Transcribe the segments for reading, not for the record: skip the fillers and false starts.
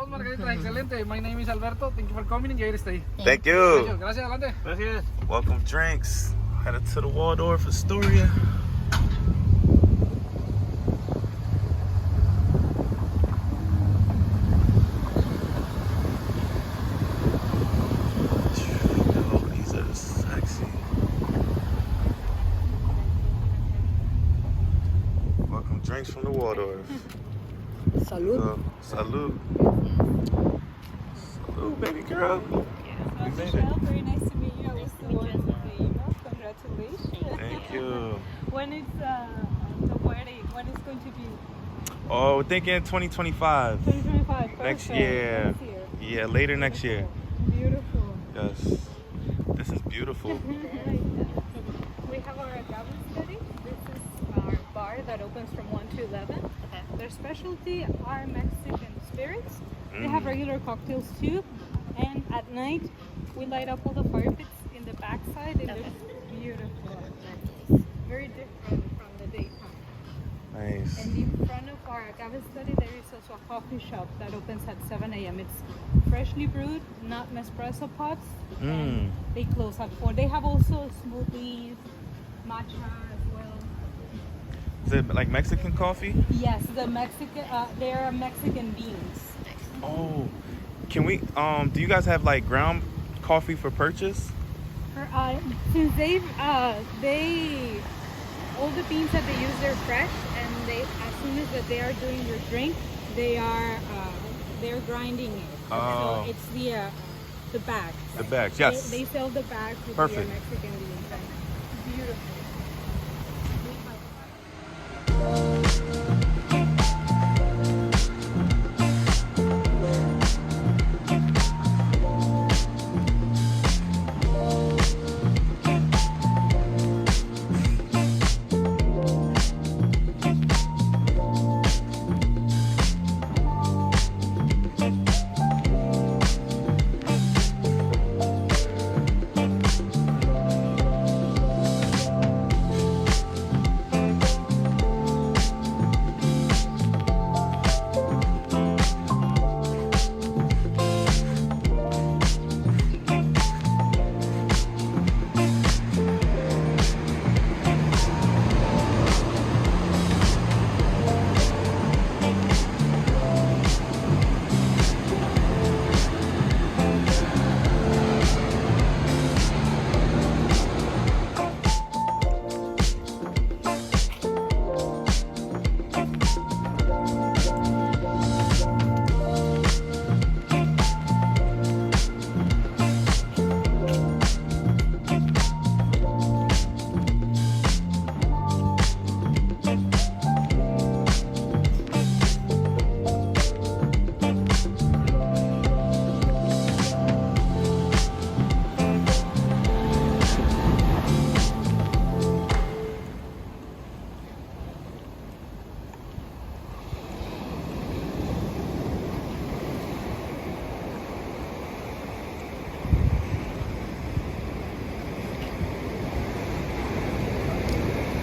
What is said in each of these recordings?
Dos margaritas, excelente. My name is Alberto. Thank you for coming. Enjoy your stay. Thank you. Gracias, adelante. Gracias. Welcome drinks. Headed to the Waldorf Astoria. Oh, these are sexy. Welcome drinks from the Waldorf. Salud. Salud. Salud, baby girl. Yes, Michelle, very nice to meet you. I was the one with the email. Congratulations. Thank you. When is the wedding? When is going to be? Oh, we're thinking 2025. 2025. Next Perfect. year. Next year. Yeah, later next year. Beautiful. Yes. This is beautiful. We have our agave study. This is our bar that opens from 1 to 11. Okay. Their specialty are Mexican spirits. They have regular cocktails too. And at night, we light up all the fire pits in the backside. It looks beautiful. Very different from the daytime. Nice. And in front of our agave study, there is also a coffee shop that opens at 7 a.m. It's freshly brewed, not Nespresso pots. And they close at 4. They have also smoothies, matcha as well. Is it like Mexican coffee? Yes, the Mexican. They are Mexican beans. Oh, can we? Do you guys have like ground coffee for purchase? Since they all the beans that they use, they're fresh, and they as soon as that they are doing your drink, they're grinding it. Oh. So it's the bag. The bags, yes. They sell the bags with Perfect. the Mexican beans. And beautiful.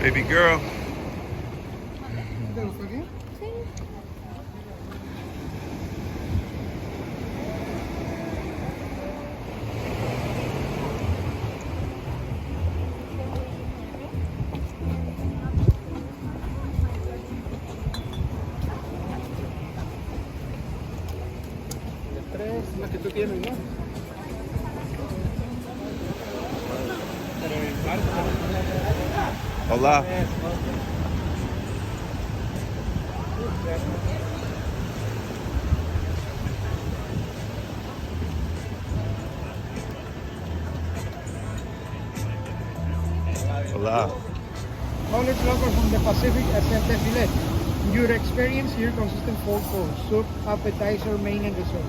Baby girl. Tres, la que tú tienes, ¿no? Hola. Hola. College local from the Pacific Ascente Filet. Your experience here consists in 4 courses: soup, appetizer, main, and dessert.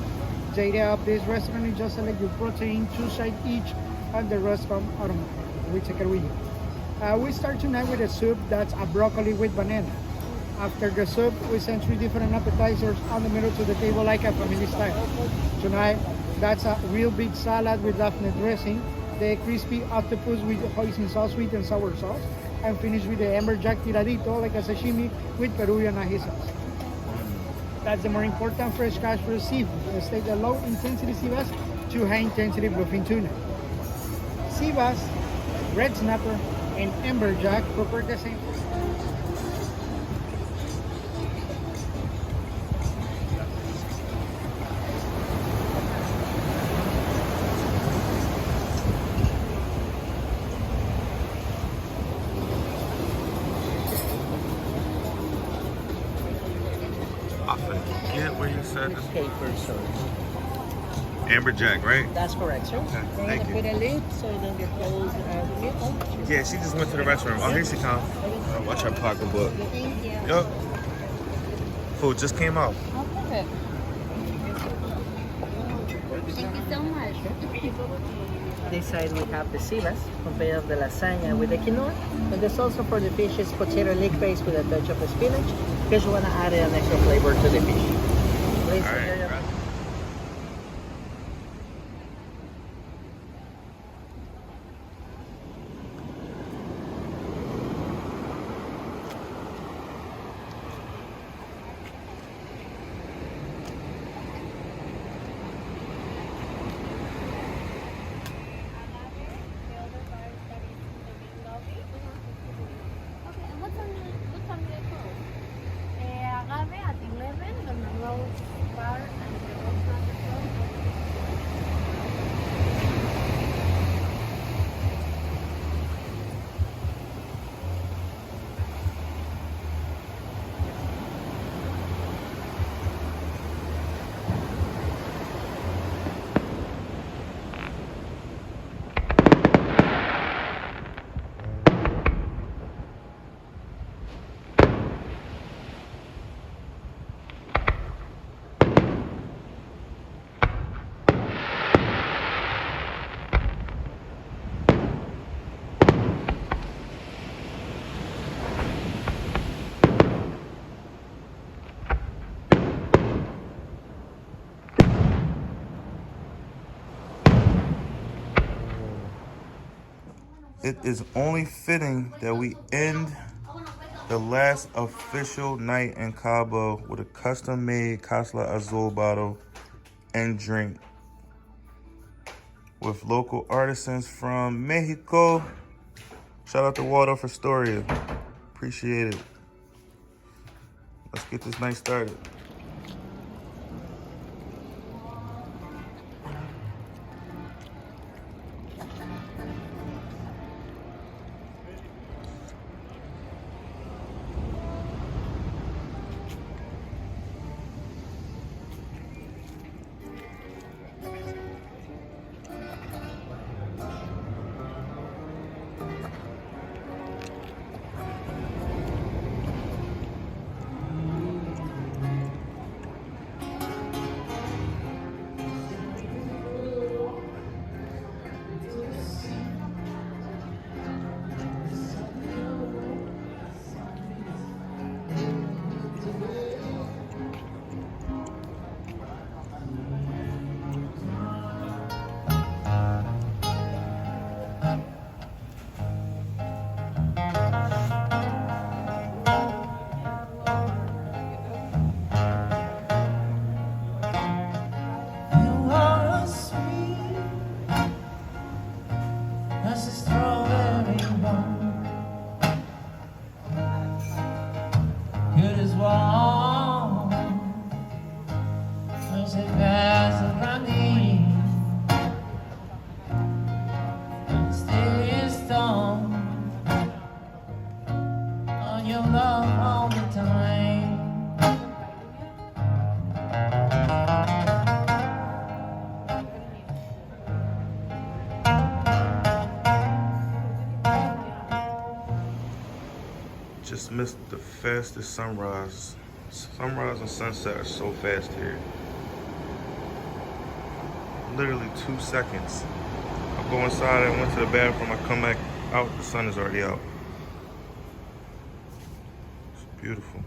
The idea of this restaurant is just select your protein, 2 sides each, and the rest come automatically. We take it with you. We start tonight with a soup that's a broccoli with banana. After the soup, we send 3 different appetizers on the middle to the table like a family style. Tonight, that's a real big salad with Daphne dressing, the crispy octopus with hoisin sauce, sweet and sour sauce, and finish with the amberjack tiradito like a sashimi with Peruvian ají sauce. That's the more important fresh catch for seafood. Let's take the low intensity sea bass to high intensity bluefin tuna. Sea bass, red snapper, and amberjack prepare the same. I forget where you said this. Caper, sir. Amberjack, right? That's correct, sir. Okay, We're thank gonna you. put a lid so it don't get close the vehicle. Yeah, she just went to the restroom. Oh, here she comes. Oh, watch her pocketbook. Thank you. Yup. Food just came out. Oh, perfect. Thank you so much. This side we have the sea bass, compared of the lasagna with the quinoa. And there's also for the fish is potato leek base with a touch of spinach, because you want to add an extra flavor to the fish. Please, All right. enjoy your- Okay, and what's on the clothes? Agave at 11, the rose bar and the rose number 12. It is only fitting that we end the last official night in Cabo with a custom-made Casa Azul bottle and drink with local artisans from Mexico. Shout out to Waldorf Astoria. Appreciate it. Let's get this night started. Just missed the fastest sunrise. Sunrise and sunset are so fast here. Literally 2 seconds. I go inside, I went to the bathroom, I come back out, the sun is already out. It's beautiful.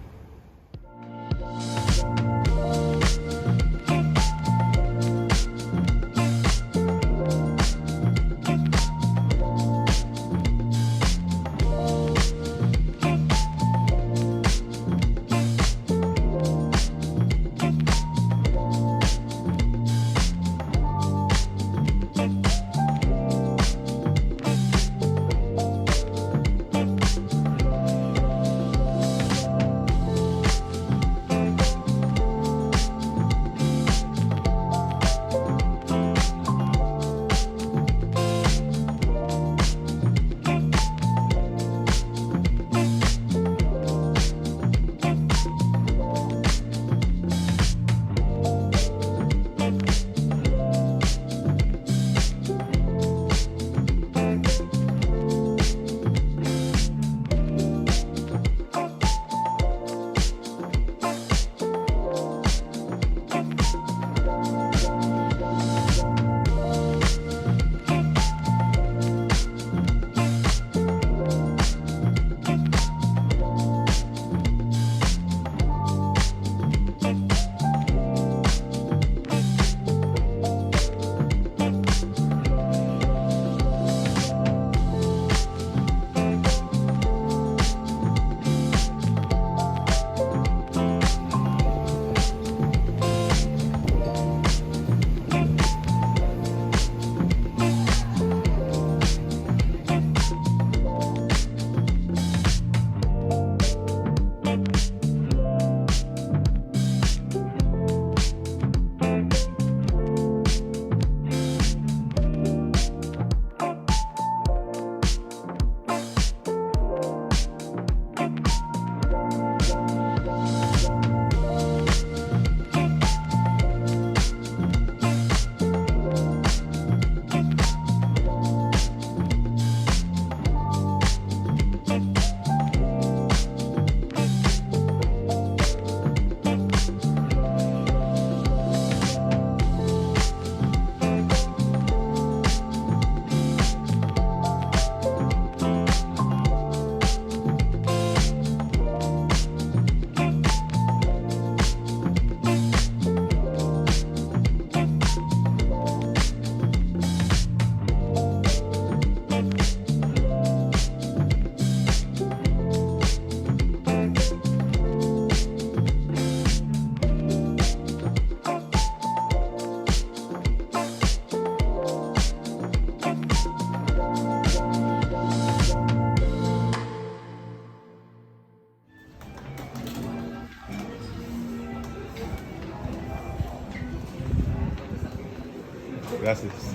Gracias.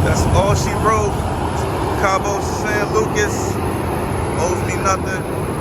That's all she wrote. Cabo San Lucas owes me nothing.